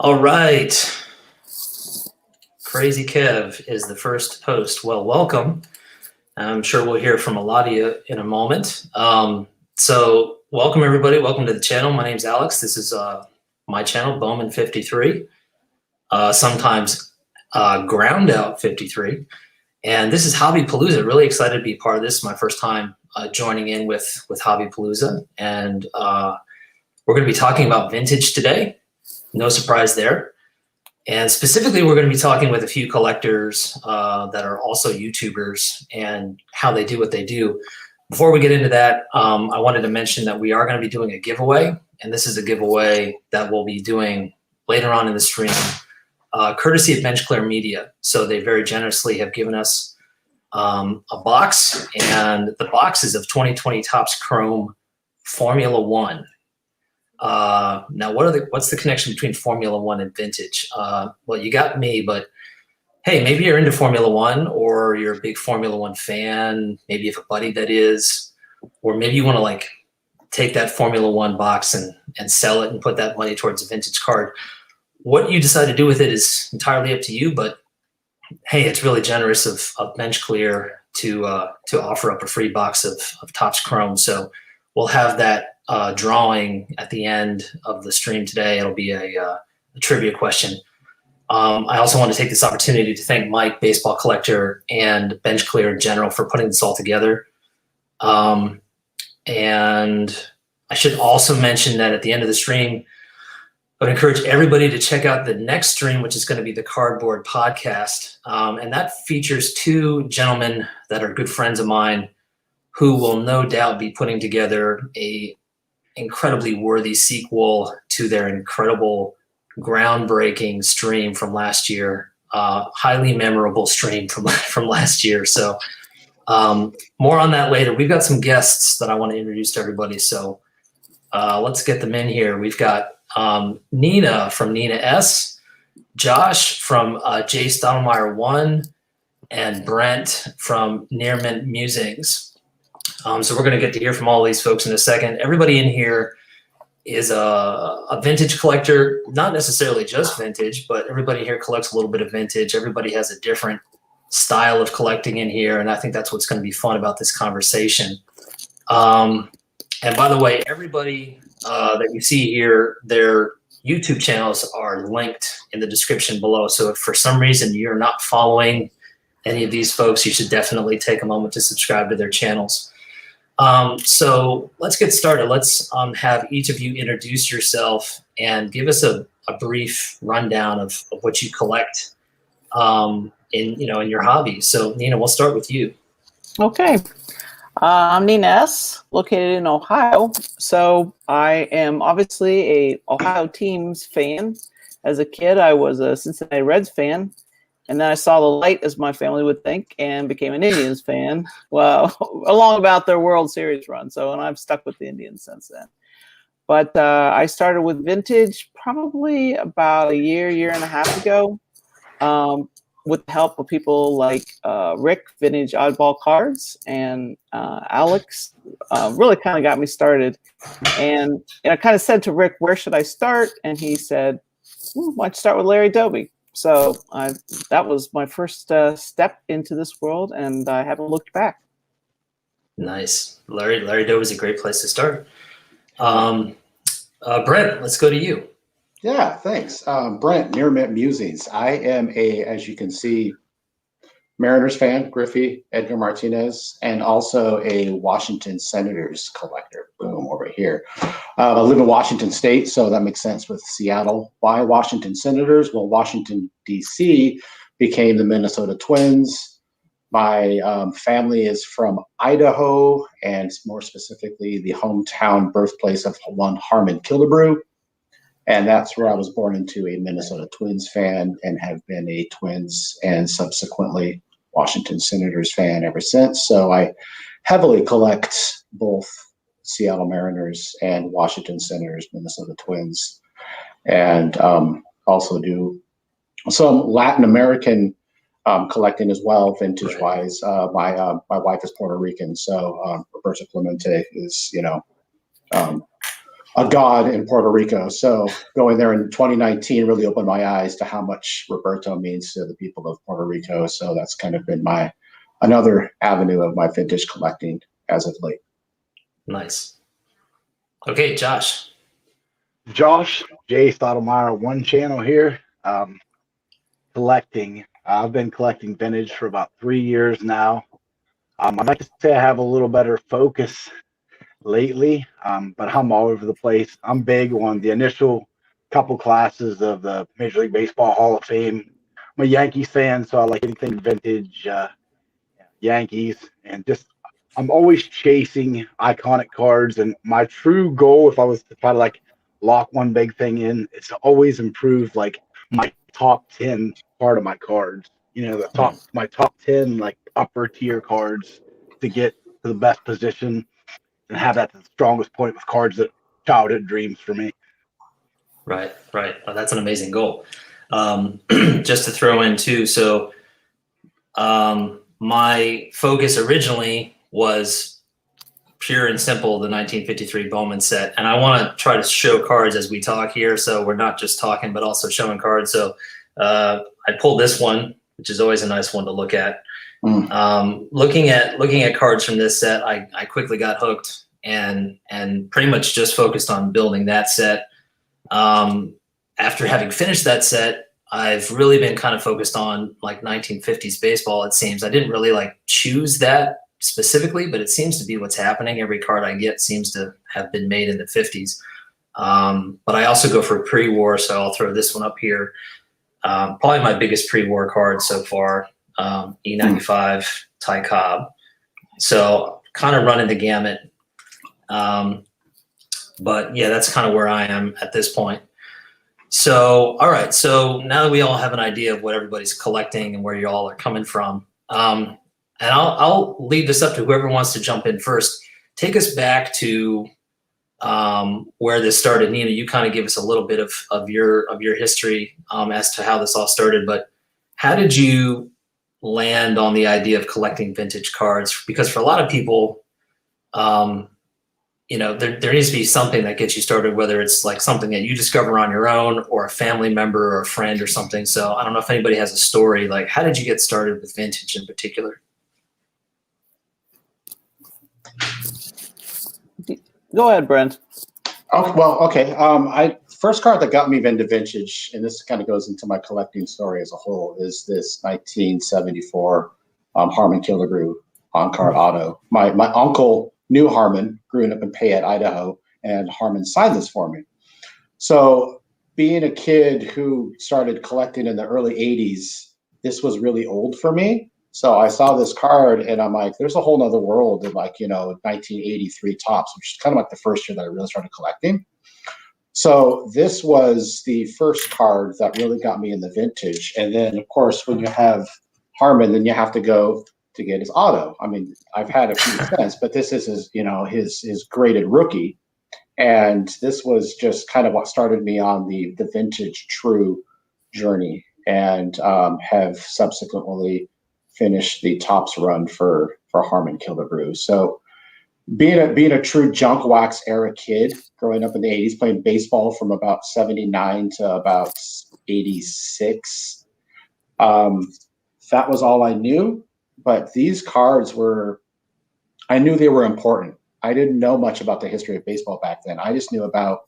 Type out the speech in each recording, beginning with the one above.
All right. Crazy Kev is the first post. Well, welcome. I'm sure we'll hear from a lot of you in a moment. So welcome everybody. Welcome to the channel. My name's Alex. This is my channel, Bowman53. Sometimes Ground Out 53. And this is Hobby Palooza. Really excited to be part of this. My first time joining in with Hobby Palooza. And we're going to be talking about vintage today. No surprise there. And specifically, we're going to be talking with a few collectors that are also YouTubers and how they do what they do. Before we get into that, I wanted to mention that we are going to be doing a giveaway. And this is a giveaway that we'll be doing later on in the stream, courtesy of Bench Clear Media. So they very generously have given us a box. And the box is of 2020 Topps Chrome Formula One. Now, what's the connection between Formula One and vintage? Well, you got me, but hey, maybe you're into Formula One or you're a big Formula One fan. Maybe you have a buddy that is, or maybe you want to like take that Formula One box and sell it and put that money towards a vintage card. What you decide to do with it is entirely up to you, but hey, it's really generous of Bench Clear to offer up a free box of Topps Chrome. So we'll have that drawing at the end of the stream today. It'll be a trivia question. I also want to take this opportunity to thank Mike, Baseball Collector, and Bench Clear in general for putting this all together. And I should also mention that at the end of the stream, I would encourage everybody to check out the next stream, which is going to be the Cardboard Podcast. And that features two gentlemen that are good friends of mine who will no doubt be putting together a incredibly worthy sequel to their incredible, groundbreaking stream from last year, highly memorable stream from last year. So more on that later. We've got some guests that I want to introduce to everybody. So let's get them in here. We've got Nina from Nina S, Josh from J. Stottlemyre 1, and Brent from Near Mint Musings. So we're going to get to hear from all these folks in a second. Everybody in here is a vintage collector, not necessarily just vintage, but everybody here collects a little bit of vintage. Everybody has a different style of collecting in here, and I think that's what's going to be fun about this conversation. And by the way, everybody that you see here, their YouTube channels are linked in the description below. So if for some reason you're not following any of these folks, you should definitely take a moment to subscribe to their channels. So let's get started. Let's have each of you introduce yourself and give us a brief rundown of what you collect in your hobby. So Nina, we'll start with you. Okay. I'm Nina S, located in Ohio. So I am obviously a Ohio teams fan. As a kid, I was a Cincinnati Reds fan. And then I saw the light, as my family would think, and became an Indians fan. Well, along about their World Series run. And I've stuck with the Indians since then. But I started with vintage probably about a year and a half ago, with the help of people like Rick, Vintage Oddball Cards, and Alex. Really kind of got me started. And I kind of said to Rick, where should I start? And he said, why don't you start with Larry Doby? So that was my first step into this world, and I haven't looked back. Nice. Larry Doe is a great place to start. Brent, let's go to you. Yeah, thanks. Brent, Near Mint Musings. I am as you can see, Mariners fan, Griffey, Edgar Martinez, and also a Washington Senators collector. Boom, over here. I live in Washington State, so that makes sense with Seattle. Why Washington Senators? Well, Washington, D.C. became the Minnesota Twins. My family is from Idaho, and more specifically, the hometown birthplace of one Harmon Killebrew. And that's where I was born into a Minnesota Twins fan and have been a Twins and subsequently Washington Senators fan ever since. So I heavily collect both Seattle Mariners and Washington Senators, Minnesota Twins, and also do some Latin American collecting as well, vintage-wise. My wife is Puerto Rican, so Roberto Clemente is, a god in Puerto Rico. So going there in 2019 really opened my eyes to how much Roberto means to the people of Puerto Rico. So that's kind of been another avenue of my vintage collecting as of late. Nice. Okay, Josh. Josh, Jay Stottlemyre, one channel here. Collecting. I've been collecting vintage for about 3 years now. I'd like to say I have a little better focus lately, but I'm all over the place. I'm big on the initial couple classes of the Major League Baseball Hall of Fame. I'm a Yankees fan, so I like anything vintage Yankees, and just I'm always chasing iconic cards. And my true goal, if I was to try to like lock one big thing in, is to always improve like my top 10 part of my cards. You know, my top 10 like upper tier cards to get to the best position and have that the strongest point with cards that childhood dreams for me. Right. Oh, that's an amazing goal. Just to throw in too, so my focus originally was pure and simple, the 1953 Bowman set. And I want to try to show cards as we talk here. So we're not just talking, but also showing cards. So I pulled this one, which is always a nice one to look at. Looking at cards from this set, I quickly got hooked and pretty much just focused on building that set. After having finished that set, I've really been kind of focused on like 1950s baseball, it seems. I didn't really like choose that specifically, but it seems to be what's happening. Every card I get seems to have been made in the 50s. But I also go for pre-war, so I'll throw this one up here. Probably my biggest pre-war card so far, E95 Ty Cobb. So kind of running the gamut. But yeah, that's kind of where I am at this point. So, all right. So now that we all have an idea of what everybody's collecting and where you all are coming from, and I'll leave this up to whoever wants to jump in first. Take us back to where this started. Nina, you kind of give us a little bit of your history as to how this all started. But how did you land on the idea of collecting vintage cards? Because for a lot of people, you know, there needs to be something that gets you started, whether it's like something that you discover on your own or a family member or a friend or something. So I don't know if anybody has a story, like how did you get started with vintage in particular? Go ahead, Brent. Oh, well, okay. First card that got me into vintage, and this kind of goes into my collecting story as a whole, is this 1974 Harmon Killebrew on-card auto. My uncle knew Harmon, growing up in Payette, Idaho, and Harmon signed this for me. So being a kid who started collecting in the early 80s, this was really old for me. So I saw this card and I'm like, there's a whole nother world of like, 1983 Topps, which is kind of like the first year that I really started collecting. So this was the first card that really got me in the vintage. And then of course, when you have Harmon, then you have to go to get his auto. I mean, I've had a few cents, but this is his graded rookie. And this was just kind of what started me on the vintage true journey, and have subsequently finished the Topps run for Harmon Killebrew. So being a true junk wax era kid, growing up in the 80s, playing baseball from about 79 to about 86, that was all I knew. But these cards I knew they were important. I didn't know much about the history of baseball back then. I just knew about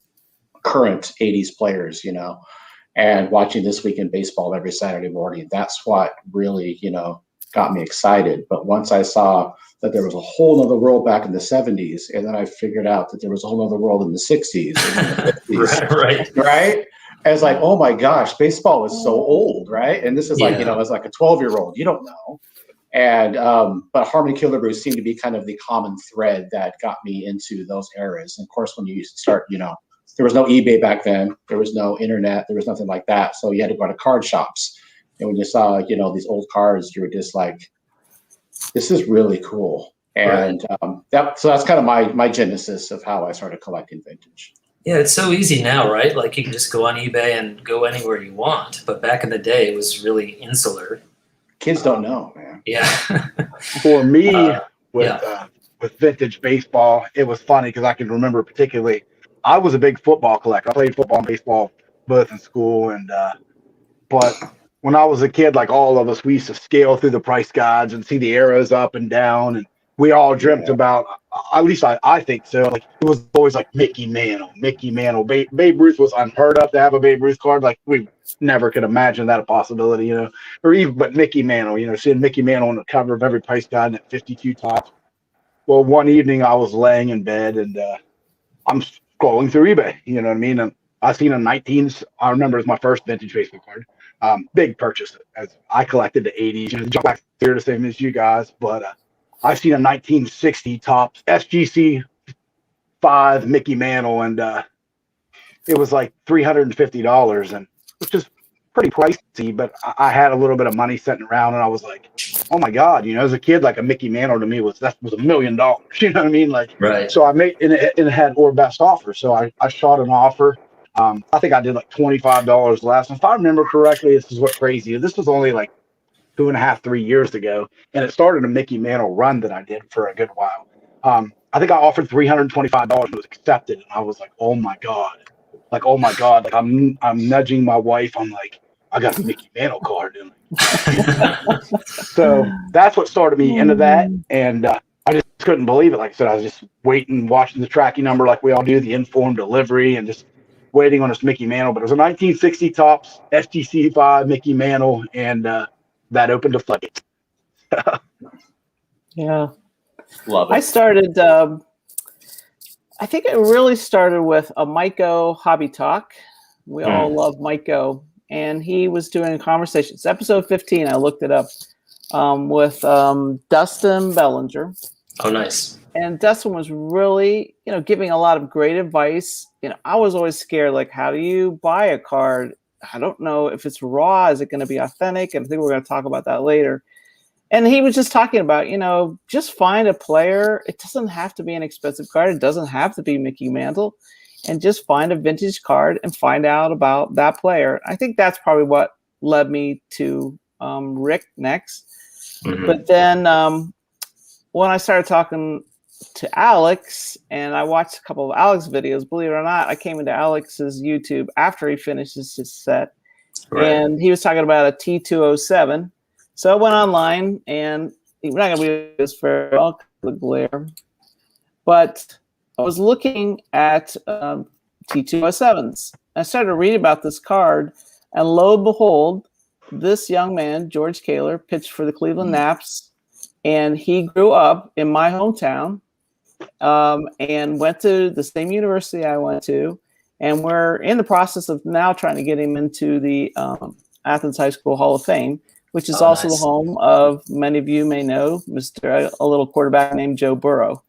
current 80s players, and watching This Week in Baseball every Saturday morning. That's what really, got me excited. But once I saw that there was a whole other world back in the 70s, and then I figured out that there was a whole other world in the 60s. And the 50s, right? And it's like, oh my gosh, baseball is so old, right? And this is like, as like a 12-year-old, you don't know. And but Harmon Killebrew seemed to be kind of the common thread that got me into those eras. And of course, when you start, there was no eBay back then. There was no internet. There was nothing like that. So you had to go to card shops. And when you saw, these old cards, you were just like, this is really cool. And so that's kind of my genesis of how I started collecting vintage. Yeah, it's so easy now, right? Like you can just go on eBay and go anywhere you want. But back in the day, it was really insular. Kids don't know, man. Yeah. For me, with vintage baseball, it was funny because I can remember particularly I was a big football collector. I played football and baseball both in school, and but when I was a kid, like all of us, we used to scale through the price guides and see the arrows up and down, and we all dreamt about. At least I think so. Like it was always like Mickey Mantle, Mickey Mantle. Babe Ruth was unheard of to have a Babe Ruth card. Like we never could imagine that a possibility, you know. Or even but Mickey Mantle, you know, seeing Mickey Mantle on the cover of every price guide at 52 tops. Well, one evening I was laying in bed and I'm scrolling through eBay. You know what I mean? And I seen a 19s. I remember it was my first vintage baseball card. Big purchase as I collected the 80s. You know, the jump back here the same as you guys, but I seen a 1960 Topps SGC 5 Mickey Mantle, and it was like $350, and which is pretty pricey. But I had a little bit of money sitting around, and I was like, oh my god, you know, as a kid, like a Mickey Mantle to me was $1 million. You know what I mean? Like, Right. so I made and it had or best offer, so I shot an offer. I think I did like $25 less. If I remember correctly, this is what crazy. This was only like 2.5, 3 years ago, and it started a Mickey Mantle run that I did for a good while. I think I offered $325 and was accepted, and I was like, oh my god, like I'm nudging my wife. I'm like, I got a Mickey Mantle card, and so that's what started me into that, and I just couldn't believe it. Like I said, I was just waiting, watching the tracking number like we all do, the informed delivery, and just waiting on this Mickey Mantle. But it was a 1960 Topps SGC 5 Mickey Mantle, and that opened a floodgate. Yeah. Love I it. started, I think it really started with a Myco Hobby Talk. We all love Myco. And he was doing conversations. Episode 15, I looked it up, with Dustin Bellinger. Oh, nice. And Dustin was really, you know, giving a lot of great advice. You know, I was always scared, like, how do you buy a card? I don't know if it's raw. Is it going to be authentic? And I think we're going to talk about that later. And he was just talking about, you know, just find a player. It doesn't have to be an expensive card. It doesn't have to be Mickey Mantle. And just find a vintage card and find out about that player. I think that's probably what led me to Rick next. Mm-hmm. But then when I started talking to Alex, and I watched a couple of Alex videos, believe it or not, I came into Alex's YouTube after he finishes his set. Right. And he was talking about a T207. So I went online, and we're not going to be this for all the glare, but I was looking at T207s. I started reading about this card, and lo and behold, this young man, George Kaler, pitched for the Cleveland Naps, and he grew up in my hometown and went to the same university I went to, and we're in the process of now trying to get him into the Athens High School Hall of Fame, which is also nice. the home of, many of you may know, a little quarterback named Joe Burrow.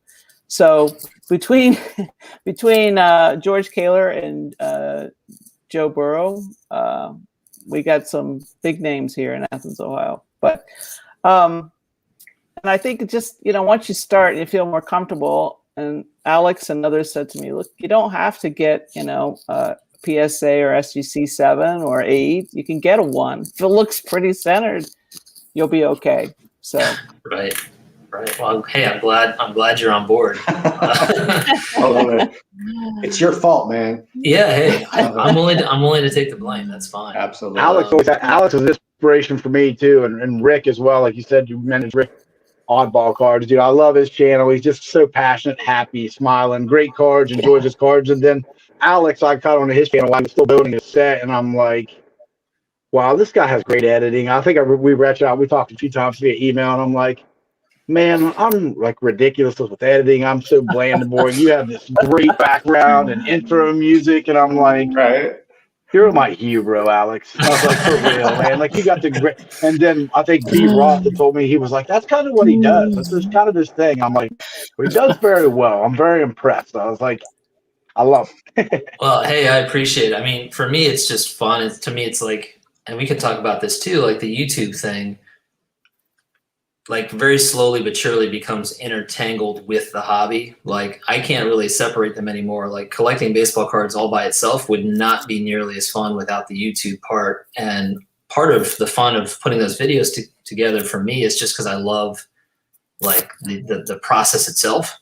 So between George Kaler and Joe Burrow, we got some big names here in Athens, Ohio. But and I think just, you know, once you start, you feel more comfortable. And Alex and others said to me, look, you don't have to get, you know, PSA or SGC 7 or 8. You can get a 1. If it looks pretty centered, you'll be okay. So Right. Well, hey, I'm glad you're on board. I love it. It's your fault, man. Yeah. Hey, I'm willing to take the blame. That's fine. Absolutely. Alex is an inspiration for me too, and Rick as well. Like you said, you mentioned Rick Oddball Cards, dude. I love his channel. He's just so passionate, happy, smiling, great cards, enjoys his cards. And then Alex, I caught on his channel while he was still building his set, and I'm like, wow, this guy has great editing. I think we reached out, we talked a few times via email, and I'm like, man, I'm like ridiculous with editing. I'm so bland and boring. You have this great background and intro music, and I'm like, Right. you're my hero, Alex. I was like, for real, man. Like, you got the great. And then I think B. Roth had told me, he was like, that's kind of what he does. That's just kind of his thing. I'm like, well, he does very well. I'm very impressed. I was like, I love it. Well, hey, I appreciate it. I mean, for me, it's just fun. To me, it's like, and we could talk about this too, like the YouTube thing, like very slowly but surely becomes intertangled with the hobby. Like I can't really separate them anymore. Like collecting baseball cards all by itself would not be nearly as fun without the YouTube part. And part of the fun of putting those videos together for me is just because I love like the process itself.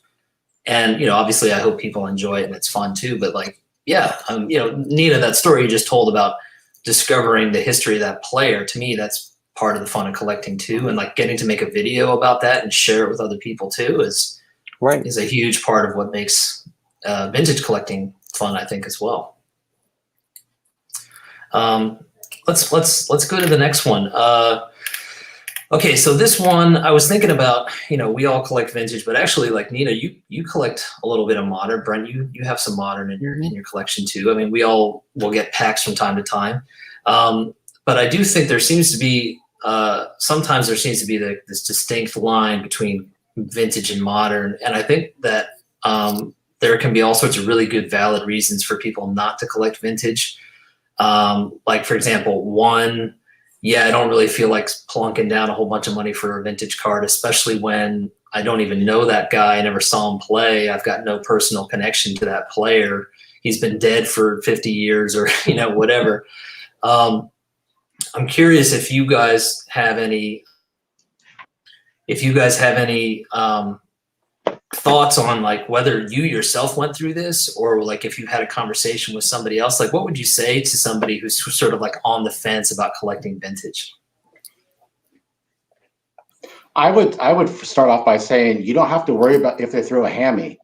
And, obviously I hope people enjoy it and it's fun too, but like, yeah, Nina, that story you just told about discovering the history of that player, to me, that's part of the fun of collecting too. And like getting to make a video about that and share it with other people too is a huge part of what makes vintage collecting fun, I think, as well. Let's go to the next one. Okay, so this one I was thinking about. We all collect vintage, but actually, like Nina, you collect a little bit of modern. Brent, you have some modern in your collection too. I mean, we all will get packs from time to time, but I do think there seems to be sometimes this distinct line between vintage and modern, and I think that there can be all sorts of really good, valid reasons for people not to collect vintage. Like, for example, I don't really feel like plunking down a whole bunch of money for a vintage card, especially when I don't even know that guy. I never saw him play. I've got no personal connection to that player. He's been dead for 50 years or, whatever. I'm curious if you guys have any thoughts on like whether you yourself went through this, or like if you had a conversation with somebody else. Like, what would you say to somebody who's sort of like on the fence about collecting vintage? I would start off by saying you don't have to worry about if they throw a hammy.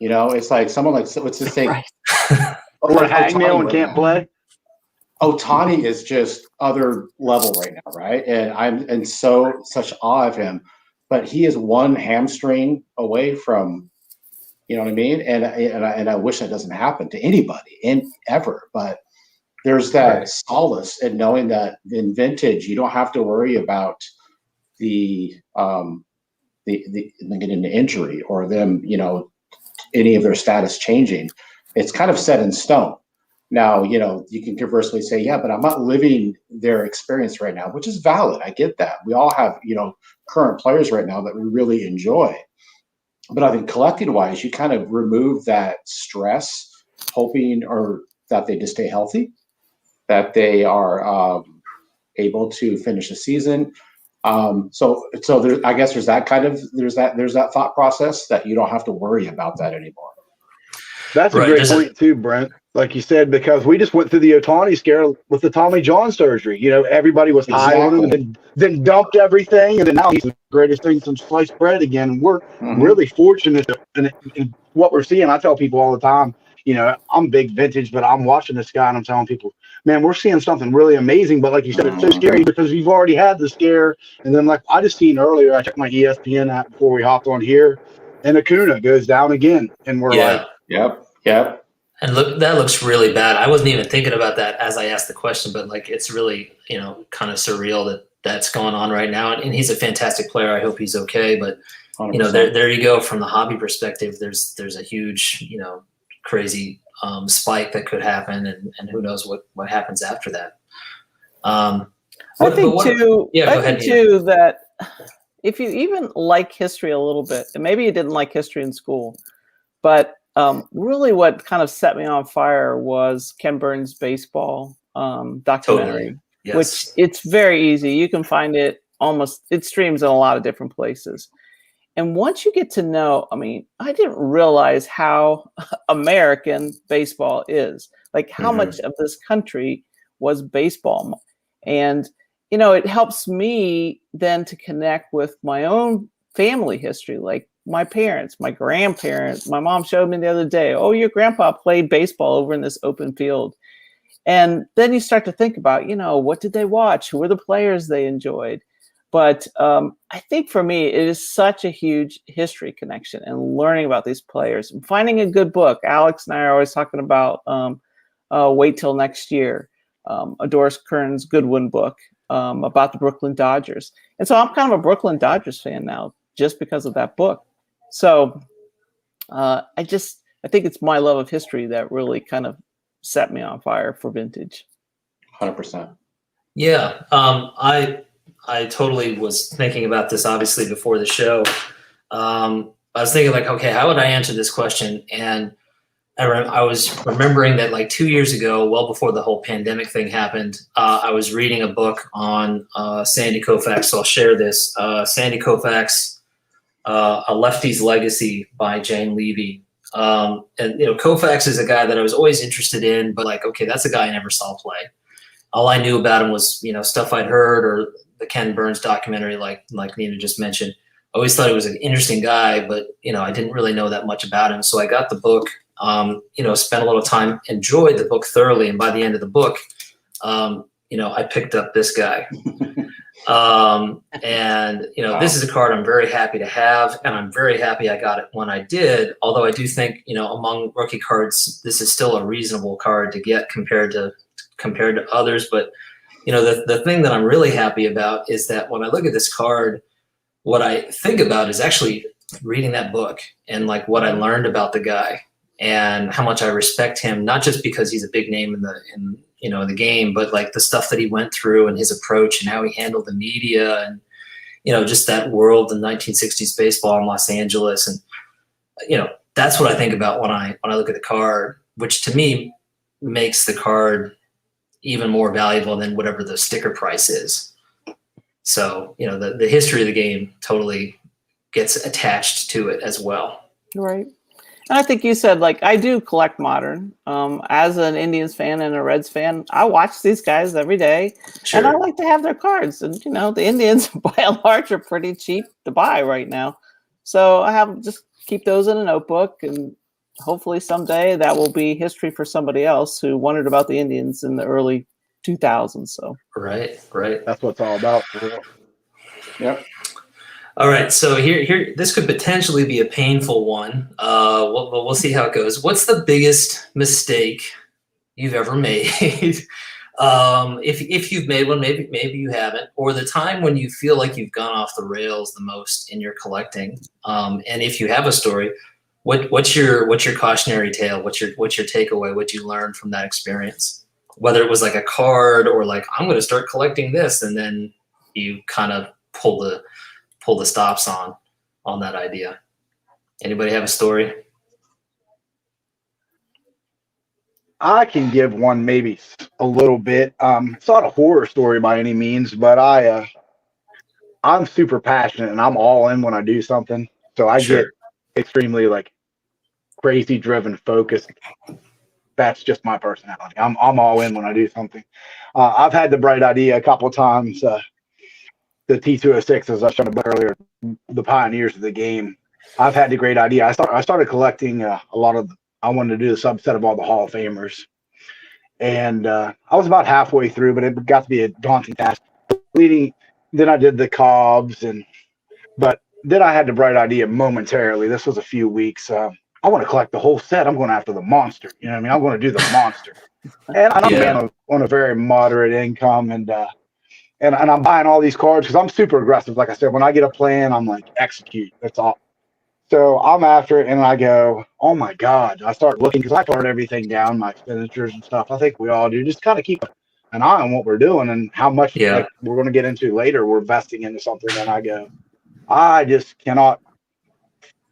It's like someone like, let's just say, or a hangnail and can't play. Ohtani is just other level right now, right? And I'm in such awe of him. But he is one hamstring away from, you know what I mean? And I wish that doesn't happen to anybody ever. But there's that solace in knowing that in vintage you don't have to worry about the getting an injury or them, any of their status changing. It's kind of set in stone. Now, you can conversely say, yeah, but I'm not living their experience right now, which is valid. I get that. We all have, current players right now that we really enjoy. But I think collecting wise, you kind of remove that stress, hoping or that they just stay healthy, that they are able to finish the season. So there, I guess there's that thought process that you don't have to worry about that anymore. That's a great point too, Brent. Like you said, because we just went through the Ohtani scare with the Tommy John surgery. Everybody was high on him and then dumped everything, and then now he's the greatest thing since sliced bread again. And we're really fortunate in what we're seeing. I tell people all the time, I'm big vintage, but I'm watching this guy and I'm telling people, man, we're seeing something really amazing. But like you said, it's so scary because you've already had the scare. And then like I just seen earlier, I checked my ESPN app before we hopped on here, and Acuna goes down again. And we're like, Yep. And look, that looks really bad. I wasn't even thinking about that as I asked the question, but like it's really, kind of surreal that that's going on right now. And he's a fantastic player. I hope he's okay. But 100%. There you go. From the hobby perspective, there's a huge, crazy spike that could happen, and who knows what happens after that. I think too that if you even like history a little bit, and maybe you didn't like history in school, but really what kind of set me on fire was Ken Burns' baseball documentary, Totally. Yes. Which it's very easy. You can find it it streams in a lot of different places. And once you get to know, I didn't realize how American baseball is, like how much of this country was baseball. And, it helps me then to connect with my own family history, like my parents, my grandparents. My mom showed me the other day, oh, your grandpa played baseball over in this open field. And then you start to think about, what did they watch? Who were the players they enjoyed? But I think for me, it is such a huge history connection and learning about these players and finding a good book. Alex and I are always talking about Wait Till Next Year, a Doris Kearns Goodwin book about the Brooklyn Dodgers. And so I'm kind of a Brooklyn Dodgers fan now just because of that book. So I think it's my love of history that really kind of set me on fire for vintage. 100%. Yeah. I totally was thinking about this obviously before the show. I was thinking like, okay, how would I answer this question? And I was remembering that like 2 years ago, well before the whole pandemic thing happened, I was reading a book on Sandy Koufax. So I'll share this. Sandy Koufax A Lefty's Legacy by Jane Levy. And Koufax is a guy that I was always interested in, but like, okay, that's a guy I never saw play. All I knew about him was, stuff I'd heard or the Ken Burns documentary, like Nina just mentioned. I always thought he was an interesting guy, but, I didn't really know that much about him. So I got the book, spent a little time, enjoyed the book thoroughly. And by the end of the book, I picked up this guy. This is a card I'm very happy to have, and I'm very happy I got it when I did. Although I do think, among rookie cards, this is still a reasonable card to get compared to others. But, the thing that I'm really happy about is that when I look at this card, what I think about is actually reading that book and like what I learned about the guy and how much I respect him, not just because he's a big name in the game, but like the stuff that he went through and his approach and how he handled the media and, just that world in 1960s baseball in Los Angeles. And, that's what I think about when I look at the card, which to me makes the card even more valuable than whatever the sticker price is. So, the history of the game totally gets attached to it as well. Right. And I think you said, like, I do collect modern. As an Indians fan and a Reds fan, I watch these guys every day. Sure. And I like to have their cards. And, the Indians, by and large, are pretty cheap to buy right now. So I have just keep those in a notebook. And hopefully someday that will be history for somebody else who wondered about the Indians in the early 2000s. So Right. That's what it's all about. For real. Yep. All right, so here, this could potentially be a painful one. We'll see how it goes. What's the biggest mistake you've ever made? If you've made one, maybe you haven't, or the time when you feel like you've gone off the rails the most in your collecting. And if you have a story, what's your cautionary tale? What's your takeaway? What you learned from that experience? Whether it was like a card or like I'm going to start collecting this, and then you kind of pull the stops on that idea. Anybody have a story? I can give one maybe a little bit. It's not a horror story by any means, but I'm super passionate and I'm all in when I do something. So I Sure. get extremely like crazy driven, focused. That's just my personality. I'm all in when I do something. I've had the bright idea a couple of times. The T206, as I showed up earlier, the pioneers of the game. I've had the great idea. I started collecting a lot of. I wanted to do the subset of all the Hall of Famers, and I was about halfway through, but it got to be a daunting task. Then I did the Cobbs, but then I had the bright idea momentarily. This was a few weeks. I want to collect the whole set. I'm going after the monster. You know what I mean? I'm going to do the monster, and I'm a man on a very moderate income, and I'm buying all these cards because I'm super aggressive. Like I said, when I get a plan, I'm like, execute. That's all. So I'm after it, and I go, oh my God. I start looking because I write everything down, my expenditures and stuff. I think we all do. Just kind of keep an eye on what we're doing and how much like, we're going to get into later. We're investing into something. And I go, I just cannot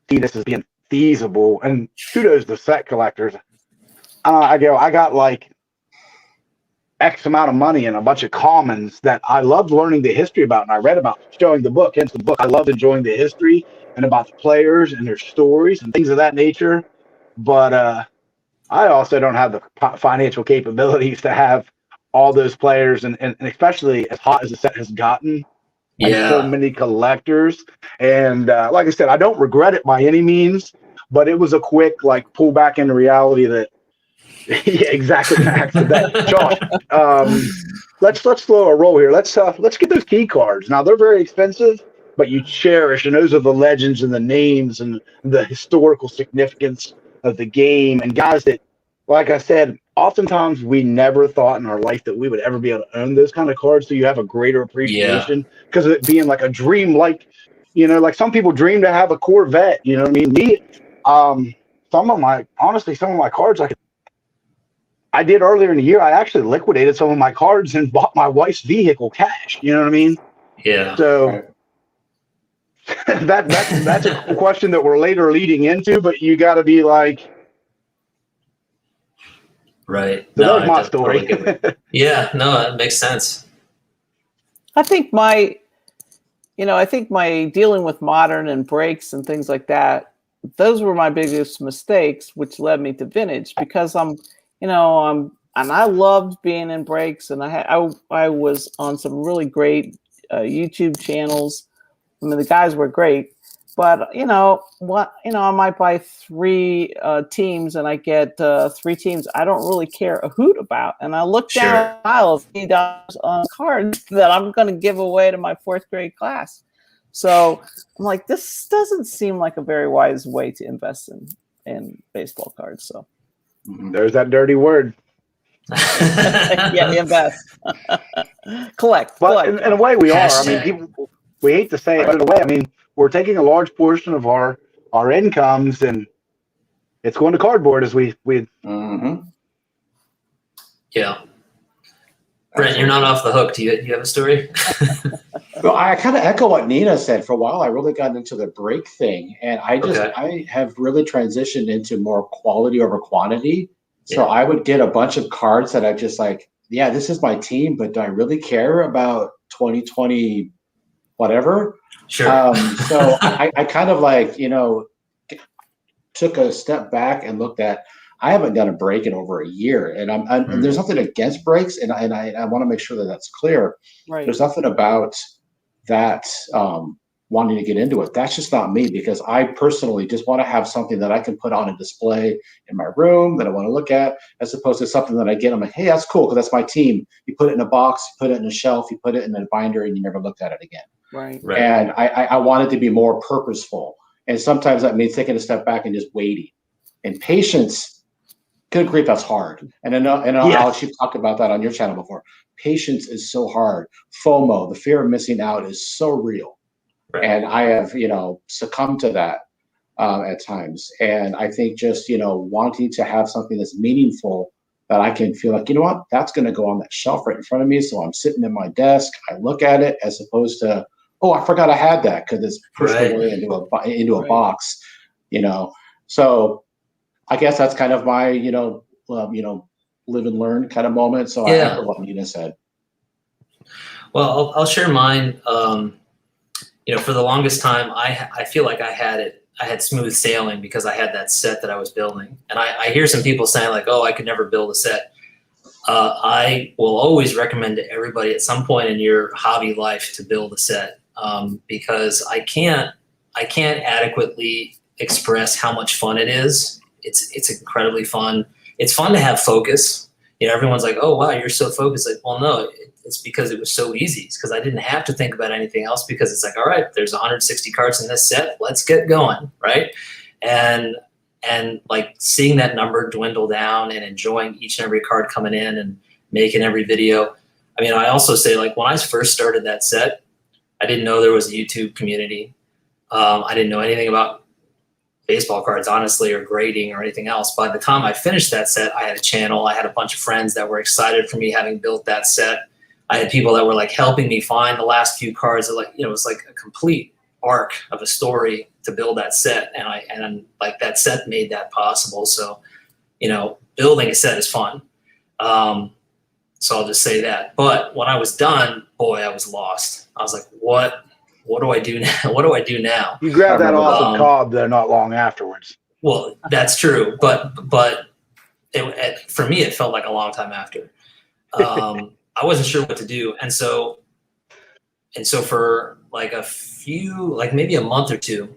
see this as being feasible. And kudos to set collectors. I go, I got like X amount of money and a bunch of commons that I loved learning the history about, and I read about, showing the book, hence the book. I loved enjoying the history and about the players and their stories and things of that nature. But I also don't have the financial capabilities to have all those players, and especially as hot as the set has gotten, like so many collectors. And like I said, I don't regret it by any means, but it was a quick like pull back into reality that yeah, exactly. Josh, let's slow a roll here. Let's get those key cards. Now they're very expensive, but you cherish, and those are the legends and the names and the historical significance of the game. And guys that, like I said, oftentimes we never thought in our life that we would ever be able to own those kind of cards. So you have a greater appreciation because of it being like a dream. Like, like some people dream to have a Corvette. You know what I mean? Some of my cards I did earlier in the year. I actually liquidated some of my cards and bought my wife's vehicle cash. You know what I mean? Yeah. So that's a question that we're later leading into, but you got to be like, right. So no, that's my story. Totally yeah. No, that makes sense. I think my I think my dealing with modern and breaks and things like that, those were my biggest mistakes, which led me to vintage because and I loved being in breaks, and I was on some really great YouTube channels. I mean, the guys were great, but I might buy three teams, and I get three teams I don't really care a hoot about, and I look down a pile of $80 on cards that I'm going to give away to my fourth grade class. So I'm like, this doesn't seem like a very wise way to invest in baseball cards. So there's that dirty word. Yeah, invest. collect. In a way, we are. I mean, we hate to say it, but in a way, I mean, we're taking a large portion of our incomes, and it's going to cardboard as we. Yeah. Brent, you're not off the hook. Do you have a story? Well, I kind of echo what Nina said. For a while, I really got into the break thing, and I have really transitioned into more quality over quantity. So Yeah. I would get a bunch of cards that I just like, yeah, this is my team, but do I really care about 2020 whatever? Sure. So I kind of like, took a step back and looked at, I haven't done a break in over a year, and and there's nothing against breaks, and I want to make sure that that's clear. Right. There's nothing about that wanting to get into it. That's just not me, because I personally just want to have something that I can put on a display in my room that I want to look at, as opposed to something that I get. I'm like, hey, that's cool because that's my team. You put it in a box, you put it in a shelf, you put it in a binder, and you never looked at it again. Right. And I want it to be more purposeful. And sometimes that means taking a step back and just waiting. And patience, good grief, that's hard. And I know, Alex, you've talked about that on your channel before. Patience is so hard. FOMO, the fear of missing out, is so real. Right. And I have, succumbed to that at times. And I think just, wanting to have something that's meaningful, that I can feel like, that's going to go on that shelf right in front of me. So I'm sitting at my desk, I look at it, as opposed to, oh, I forgot I had that, because it's pushed away into a box, So I guess that's kind of my, live and learn kind of moment. So I echo what Nina said. Well, I'll share mine. For the longest time, I feel like I had smooth sailing because I had that set that I was building. And I hear some people saying like, oh, I could never build a set. I will always recommend to everybody at some point in your hobby life to build a set, because I can't adequately express how much fun it is. It's incredibly fun. It's fun to have focus. Everyone's like, oh, wow, you're so focused. Like, well, no, it's because it was so easy. It's because I didn't have to think about anything else, because it's like, all right, there's 160 cards in this set. Let's get going, right? And like seeing that number dwindle down and enjoying each and every card coming in and making every video. I mean, I also say, like, when I first started that set, I didn't know there was a YouTube community. I didn't know anything about baseball cards, honestly, or grading or anything else. By the time I finished that set, I had a channel. I had a bunch of friends that were excited for me having built that set. I had people that were like helping me find the last few cards. That, like, it was like a complete arc of a story to build that set. And like that set made that possible. So, building a set is fun. So I'll just say that. But when I was done, boy, I was lost. I was like, what do I do now? What do I do now? You grabbed that awesome cob there not long afterwards. Well, that's true. But for me, it felt like a long time after. I wasn't sure what to do. And so for like maybe a month or two,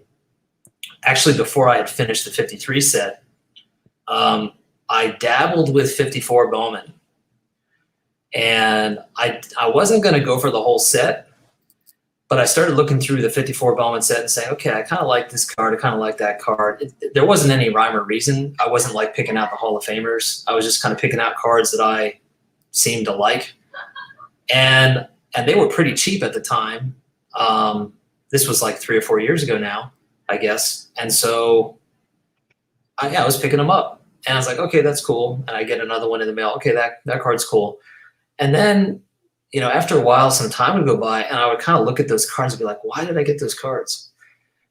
actually before I had finished the 53 set, I dabbled with 54 Bowman. And I wasn't going to go for the whole set, but I started looking through the 54 Bowman set and saying, okay, I kind of like this card. I kind of like that card. There wasn't any rhyme or reason. I wasn't like picking out the Hall of Famers. I was just kind of picking out cards that I seemed to like. And they were pretty cheap at the time. This was like 3 or 4 years ago now, I guess. And so I was picking them up. And I was like, okay, that's cool. And I get another one in the mail. Okay, that card's cool. And then, after a while, some time would go by, and I would kind of look at those cards and be like, why did I get those cards?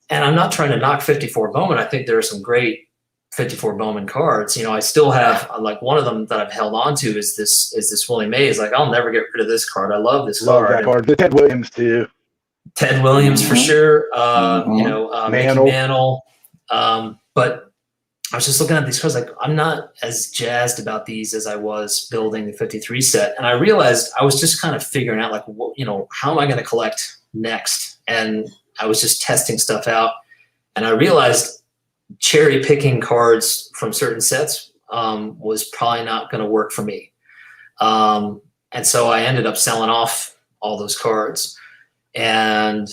And I'm not trying to knock 54 Bowman. I think there are some great 54 Bowman cards. I still have, like, one of them that I've held on to is this Willie Mays. Like, I'll never get rid of this card. I love this card. Love that card. The Ted Williams too. Ted Williams for sure. Mickey Mantle. Mantle. But I was just looking at these cards, like I'm not as jazzed about these as I was building the 53 set. And I realized I was just kind of figuring out like, how am I going to collect next? And I was just testing stuff out. And I realized cherry picking cards from certain sets was probably not going to work for me. And so I ended up selling off all those cards and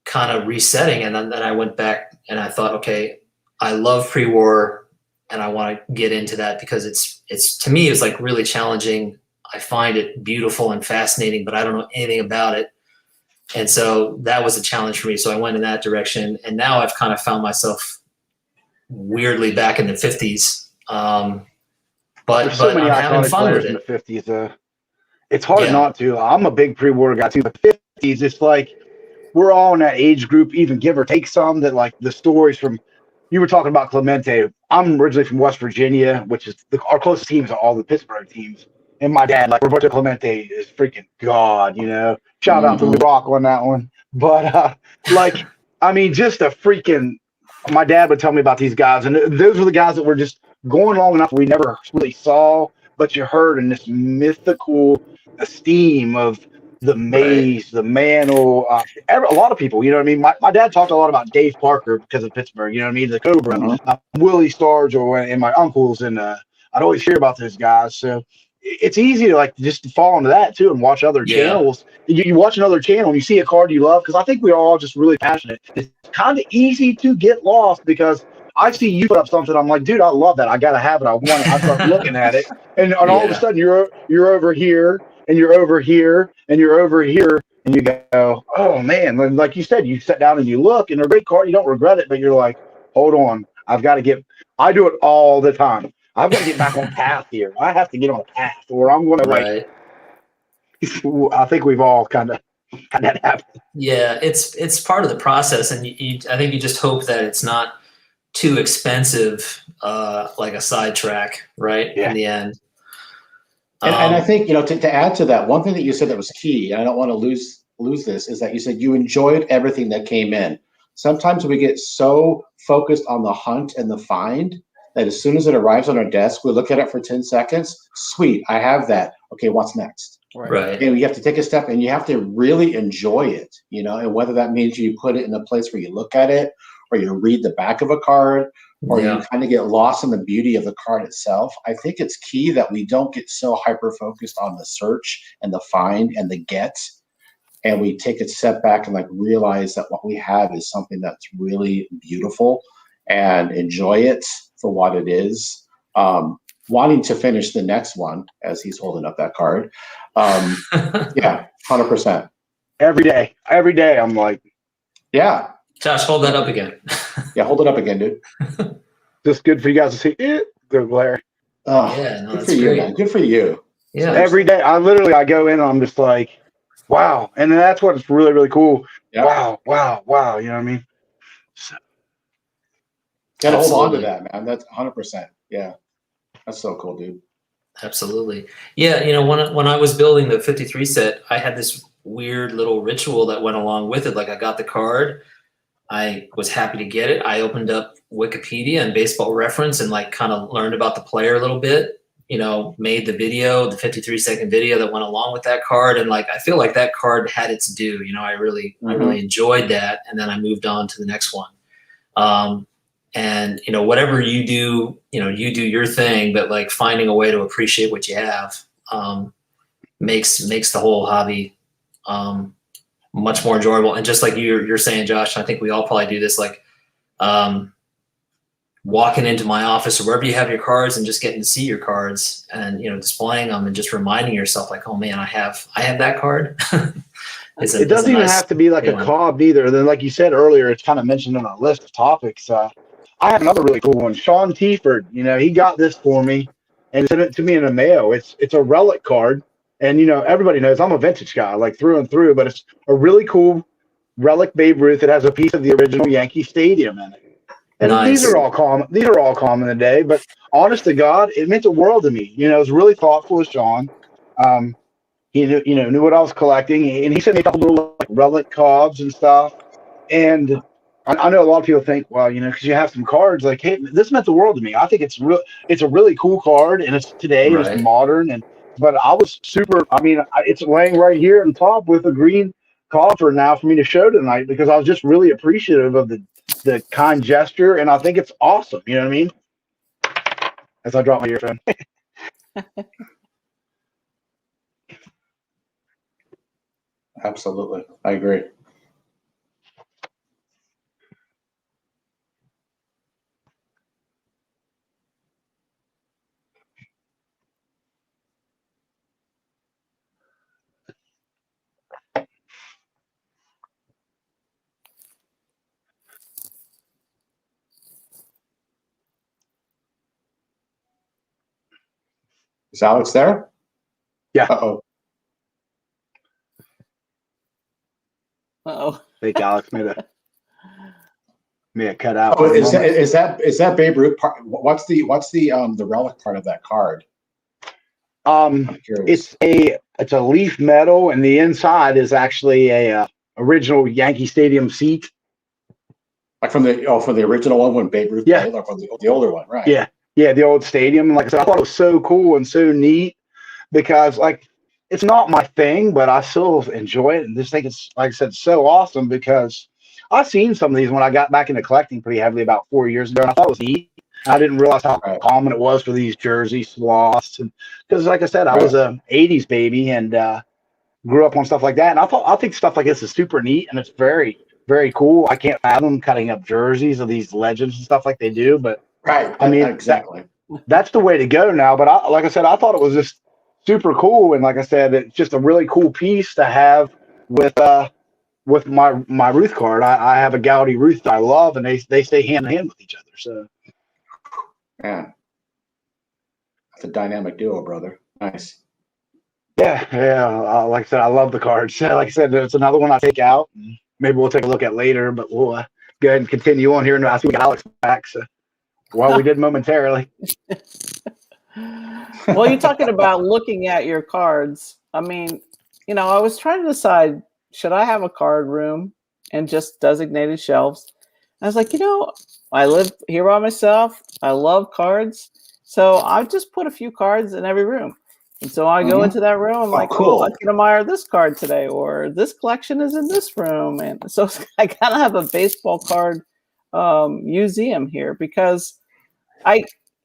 kind of resetting. And then I went back and I thought, okay, I love pre-war and I want to get into that because it's to me, it's like really challenging. I find it beautiful and fascinating, but I don't know anything about it. And so that was a challenge for me. So I went in that direction. And now I've kind of found myself weirdly back in the 50s. But There's so many I'm having iconic fun players with in it. the 50s. It's hard Yeah. not to. I'm a big pre-war guy too. But 50s, it's like we're all in that age group, even give or take some, that like the stories from, you were talking about Clemente. I'm originally from West Virginia, which is our closest teams are all the Pittsburgh teams. And my dad, like Roberto Clemente is freaking God, Shout out to Lou Rock on that one. But just a freaking, my dad would tell me about these guys. And those were the guys that were just going long enough we never really saw, but you heard in this mythical esteem of the Mays, the Mantle, a lot of people, My dad talked a lot about Dave Parker because of Pittsburgh, the Cobra, Willie Stargell, and my uncles, and I'd always hear about those guys. So it's easy to just fall into that too and watch other channels. You watch another channel and you see a card you love, because I think we're all just really passionate. It's kind of easy to get lost because I see you put up something, I'm like, dude, I love that. I gotta have it. I want it. I start looking at it, and all of a sudden you're over here, and you're over here, and you're over here, and you go, oh man! And like you said, you sit down and you look, and a great card, you don't regret it, but you're like, hold on, I've got to get. I do it all the time. I've got to get back on path here. I have to get on a path, or I'm going to I think we've all kind of had that happen. Yeah, it's part of the process, and I think you just hope that it's not too expensive, like a sidetrack, right? Yeah. In the end. And I think, to add to that, one thing that you said that was key, and I don't want to lose this, is that you said you enjoyed everything that came in. Sometimes we get so focused on the hunt and the find that as soon as it arrives on our desk, we look at it for 10 seconds. Sweet, I have that. Okay, what's next? Right. And you have to take a step and you have to really enjoy it, and whether that means you put it in a place where you look at it, or you read the back of a card, or you kind of get lost in the beauty of the card itself. I think it's key that we don't get so hyper-focused on the search and the find and the get, and we take a step back and realize that what we have is something that's really beautiful and enjoy it for what it is. Wanting to finish the next one as he's holding up that card. 100%. Every day I'm like, yeah. Josh, hold that up again. Yeah, hold it up again, dude. Just good for you guys to see it. Good glare. Oh, Yeah, no, good that's for you, great. man. Good for you. Yeah. Every day, I go in and I'm just like, wow. And then that's what's really, really cool. Yeah. Wow. You know what I mean? So, gotta hold on to Absolutely. that, man. That's 100%. Yeah. That's so cool, dude. Absolutely. Yeah, when I was building the 53 set, I had this weird little ritual that went along with it. Like I got the card, I was happy to get it. I opened up Wikipedia and Baseball Reference and kind of learned about the player a little bit, made the video, the 53-second video that went along with that card. And I feel like that card had its due. I really enjoyed that. And then I moved on to the next one. And whatever you do, you do your thing, but finding a way to appreciate what you have makes the whole hobby much more enjoyable. And just like you're saying, Josh, I think we all probably do this, walking into my office or wherever you have your cards and just getting to see your cards and displaying them and just reminding yourself oh man, I have that card. It doesn't even have to be like a cob either. Then, like you said earlier, it's kind of mentioned on our list of topics. I have another really cool one. Sean Tieford, he got this for me and sent it to me in the mail. It's a Relic card. And, everybody knows I'm a vintage guy, through and through, but it's a really cool Relic Babe Ruth. It has a piece of the original Yankee Stadium in it. And these are all common today, but honest to God, it meant the world to me. It was really thoughtful of Sean. he knew what I was collecting, and he sent me a couple little like relic cards and stuff. And I know a lot of people think, well, because you have some cards, like, hey, this meant the world to me. I think it's a really cool card, and it's today, and it's Right. modern, but I was super. I mean, it's laying right here on top with a green coffer now for me to show tonight because I was just really appreciative of the kind gesture, and I think it's awesome. You know what I mean? As I drop my earphone. Absolutely. I agree. Is Alex there? Yeah. Uh-oh. Uh-oh. I think Alex made a cut out. Oh, for a moment. is that Babe Ruth part? What's the relic part of that card? I'm curious. It's a leaf metal, and the inside is actually a original Yankee Stadium seat. Like from the original one when Babe Ruth played, or from the older one, right? Yeah, the old stadium. Like I said, I thought it was so cool and so neat because like it's not my thing, but I still enjoy it and just think it's, like I said, so awesome because I've seen some of these when I got back into collecting pretty heavily about 4 years ago, and I thought it was neat. I didn't realize how common it was for these jersey sloths, and because like I said, I was a '80s baby and grew up on stuff like that, and I think stuff like this is super neat and it's very, very cool. I can't fathom cutting up jerseys of these legends and stuff like they do, but I mean, exactly. That's the way to go now. But like I said, I thought it was just super cool, and like I said, it's just a really cool piece to have with my Ruth card. I have a Gaudy Ruth that I love, and they stay hand in hand with each other. So, yeah, that's a dynamic duo, brother. Nice. Yeah. Like I said, I love the cards. Like I said, it's another one I take out. Maybe we'll take a look at later, but we'll go ahead and continue on here. And I see we got Alex back. So, while we did momentarily. Well, you're talking about looking at your cards. I mean, I was trying to decide, should I have a card room and just designated shelves? I was like, I live here by myself. I love cards. So I just put a few cards in every room. And so I go into that room. I'm like, cool. I can admire this card today, or this collection is in this room. And so I kind of have a baseball card museum here because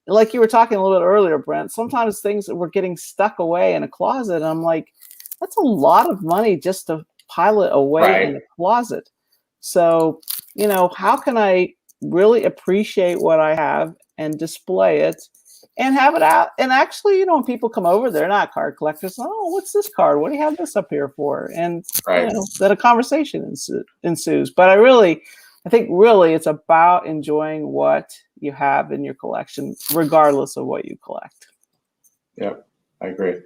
like you were talking a little bit earlier, Brent, sometimes things were getting stuck away in a closet. And I'm like, that's a lot of money just to pile it away in a closet. So, how can I really appreciate what I have and display it and have it out? And actually, when people come over, they're not card collectors. Oh, what's this card? What do you have this up here for? And then a conversation ensues. But I think really it's about enjoying what you have in your collection, regardless of what you collect. Yep, I agree.